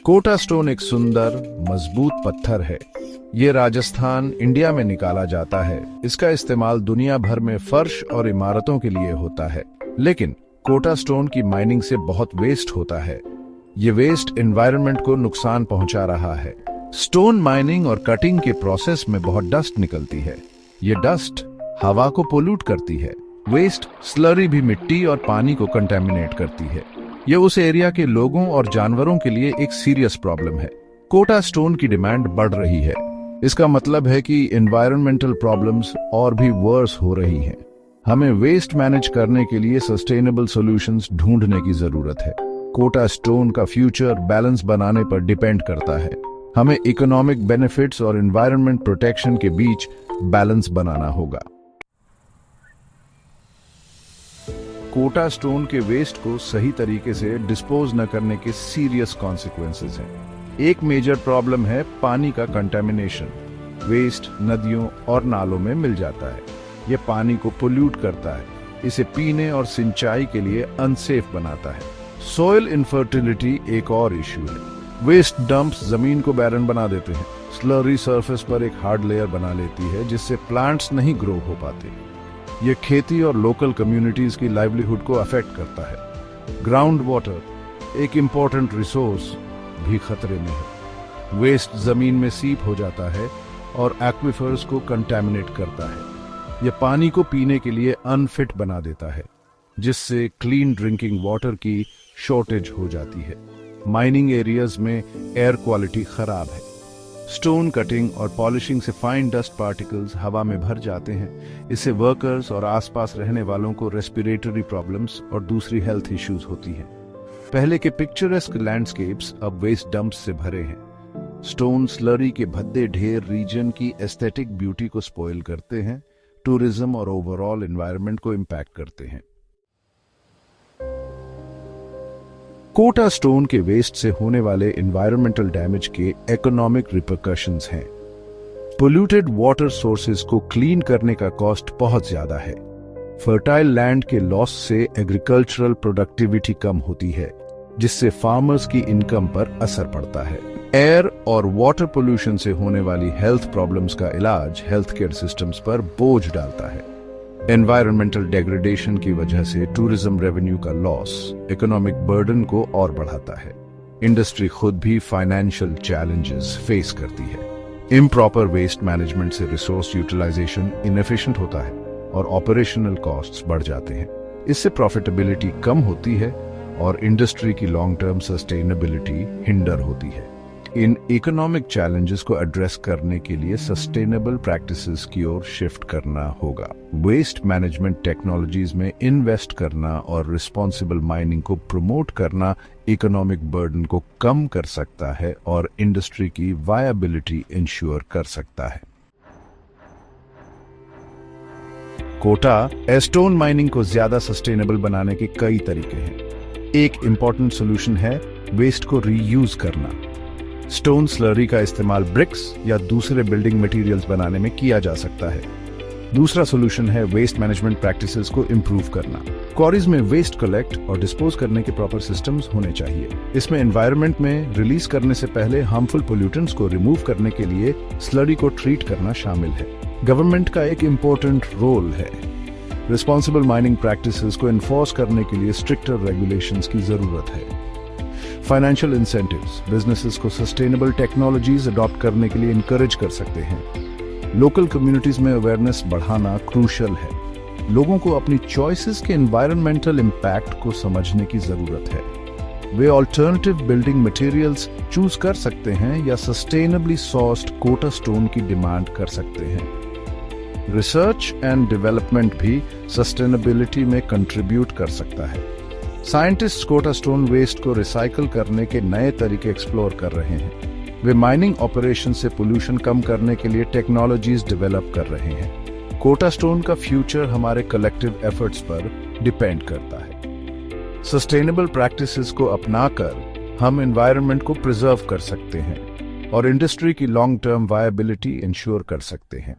Kota stone एक सुंदर मजबूत पत्थर है। ये राजस्थान, इंडिया में निकाला जाता है। इसका इस्तेमाल दुनिया भर में फर्श और इमारतों के लिए होता है। लेकिन कोटा स्टोन की माइनिंग से बहुत वेस्ट होता है। ये वेस्ट एनवायरनमेंट को नुकसान पहुंचा रहा है। स्टोन माइनिंग और कटिंग के प्रोसेस में बहुत डस्ट निकलती है। ये डस्ट हवा को पोल्यूट करती है। वेस्ट स्लरी भी मिट्टी और पानी को कंटेमिनेट करती है। ये उस एरिया के लोगों और जानवरों के लिए एक सीरियस प्रॉब्लम है। कोटा स्टोन की डिमांड बढ़ रही है। इसका मतलब है कि एनवायरमेंटल प्रॉब्लम्स और भी वर्स हो रही हैं। हमें वेस्ट मैनेज करने के लिए सस्टेनेबल सॉल्यूशंस ढूंढने की जरूरत है। कोटा स्टोन का फ्यूचर बैलेंस बनाने पर डिपेंड करता है। हमें इकोनॉमिक बेनिफिट्स और एनवायरनमेंट प्रोटेक्शन के बीच बैलेंस बनाना होगा। कोटा स्टोन के वेस्ट को सही तरीके से डिस्पोज न करने के सीरियस कॉन्सिक्वेंसेस हैं। एक मेजर प्रॉब्लम है पानी का कंटेमिनेशन। वेस्ट नदियों और नालों में मिल जाता है। यह पानी को पोल्यूट करता है। इसे पीने और सिंचाई के लिए अनसेफ बनाता है। सॉइल इनफर्टिलिटी एक और इश्यू है। वेस्ट डंप्स जमीन को बैरन बना देते हैं। स्लरी सरफेस पर एक हार्ड लेयर बना लेती है जिससे प्लांट्स नहीं ग्रो हो पाते। ये खेती और लोकल कम्युनिटीज की लाइवलीहुड को अफेक्ट करता है। ग्राउंड वाटर एक इंपॉर्टेंट रिसोर्स भी खतरे में है। वेस्ट जमीन में सीप हो जाता है और एक्विफर्स को कंटेमिनेट करता है। यह पानी को पीने के लिए अनफिट बना देता है, जिससे क्लीन ड्रिंकिंग वाटर की शॉर्टेज हो जाती है। माइनिंग एरियाज में एयर क्वालिटी खराब है। स्टोन कटिंग और पॉलिशिंग से फाइन डस्ट पार्टिकल्स हवा में भर जाते हैं। इससे वर्कर्स और आसपास रहने वालों को रेस्पिरेटरी प्रॉब्लम्स और दूसरी हेल्थ इश्यूज होती हैं। पहले के पिक्चरेस्क लैंडस्केप्स अब वेस्ट डंप्स से भरे हैं। स्टोन स्लरी के भद्दे ढेर रीजन की एस्थेटिक ब्यूटी को स्पॉइल करते हैं, टूरिज्म और ओवरऑल एनवायरनमेंट को इम्पैक्ट करते हैं। कोटा स्टोन के वेस्ट से होने वाले एनवायरमेंटल डैमेज के इकोनॉमिक रिपरकशंस हैं। पोल्यूटेड वाटर सोर्सेज को क्लीन करने का कॉस्ट बहुत ज्यादा है। फर्टाइल लैंड के लॉस से एग्रीकल्चरल प्रोडक्टिविटी कम होती है, जिससे फार्मर्स की इनकम पर असर पड़ता है। एयर और वाटर पोल्यूशन से होने वाली हेल्थ प्रॉब्लम्स का इलाज हेल्थ केयर सिस्टम्स पर बोझ डालता है। एनवायरमेंटल डेग्रेडेशन की वजह से टूरिज्म रेवेन्यू का लॉस इकोनॉमिक बर्डन को और बढ़ाता है। इंडस्ट्री खुद भी फाइनेंशियल चैलेंजेस फेस करती है। इम्प्रॉपर वेस्ट मैनेजमेंट से रिसोर्स यूटिलाइजेशन इनएफिशिएंट होता है और ऑपरेशनल कॉस्ट्स बढ़ जाते हैं। इससे प्रॉफिटेबिलिटी कम होती है और इंडस्ट्री की लॉन्ग टर्म सस्टेनेबिलिटी हिंडर होती है। इन इकोनॉमिक चैलेंजेस को एड्रेस करने के लिए सस्टेनेबल प्रैक्टिसेस की ओर शिफ्ट करना होगा। वेस्ट मैनेजमेंट टेक्नोलॉजीज में इन्वेस्ट करना और रिस्पॉन्सिबल माइनिंग को प्रमोट करना इकोनॉमिक बर्डन को कम कर सकता है और इंडस्ट्री की वायबिलिटी इंश्योर कर सकता है। कोटा स्टोन माइनिंग को ज्यादा सस्टेनेबल बनाने के कई तरीके हैं। एक इंपॉर्टेंट सोल्यूशन है वेस्ट को रीयूज करना। स्टोन स्लरी का इस्तेमाल ब्रिक्स या दूसरे बिल्डिंग मटेरियल्स बनाने में किया जा सकता है। दूसरा सोल्यूशन है वेस्ट मैनेजमेंट प्रैक्टिसेस को इंप्रूव करना। क्वारीज में वेस्ट कलेक्ट और डिस्पोज करने के प्रॉपर सिस्टम्स होने चाहिए। इसमें एनवायरनमेंट में रिलीज करने से पहले हार्मफुल पोल्यूटेंट्स को रिमूव करने के लिए स्लरी को ट्रीट करना शामिल है। गवर्नमेंट का एक इम्पोर्टेंट रोल है। रिस्पॉन्सिबल माइनिंग प्रैक्टिसेस को एनफोर्स करने के लिए स्ट्रिक्टर रेगुलेशंस की जरूरत है। फाइनेंशियल इंसेंटिव्स बिजनेसेस को सस्टेनेबल टेक्नोलॉजीज अडॉप्ट करने के लिए इनकरेज कर सकते हैं। लोकल कम्युनिटीज में अवेयरनेस बढ़ाना क्रूशियल है। लोगों को अपनी चॉइसेस के एनवायरमेंटल इम्पैक्ट को समझने की जरूरत है। वे ऑल्टरनेटिव बिल्डिंग मटेरियल्स चूज कर सकते हैं या सस्टेनेबली सोर्स्ड कोटा स्टोन की डिमांड कर सकते हैं। रिसर्च एंड डेवलपमेंट भी सस्टेनेबिलिटी में कंट्रीब्यूट कर सकता है। साइंटिस्ट कोटा स्टोन वेस्ट को रिसाइकल करने के नए तरीके एक्सप्लोर कर रहे हैं। वे माइनिंग ऑपरेशन से पोल्यूशन कम करने के लिए टेक्नोलॉजीज डेवलप कर रहे हैं। कोटा स्टोन का फ्यूचर हमारे कलेक्टिव एफर्ट्स पर डिपेंड करता है। सस्टेनेबल प्रैक्टिसेस को अपनाकर हम एनवायरनमेंट को प्रिजर्व कर सकते हैं और इंडस्ट्री की लॉन्ग टर्म वायबिलिटी इंश्योर कर सकते हैं।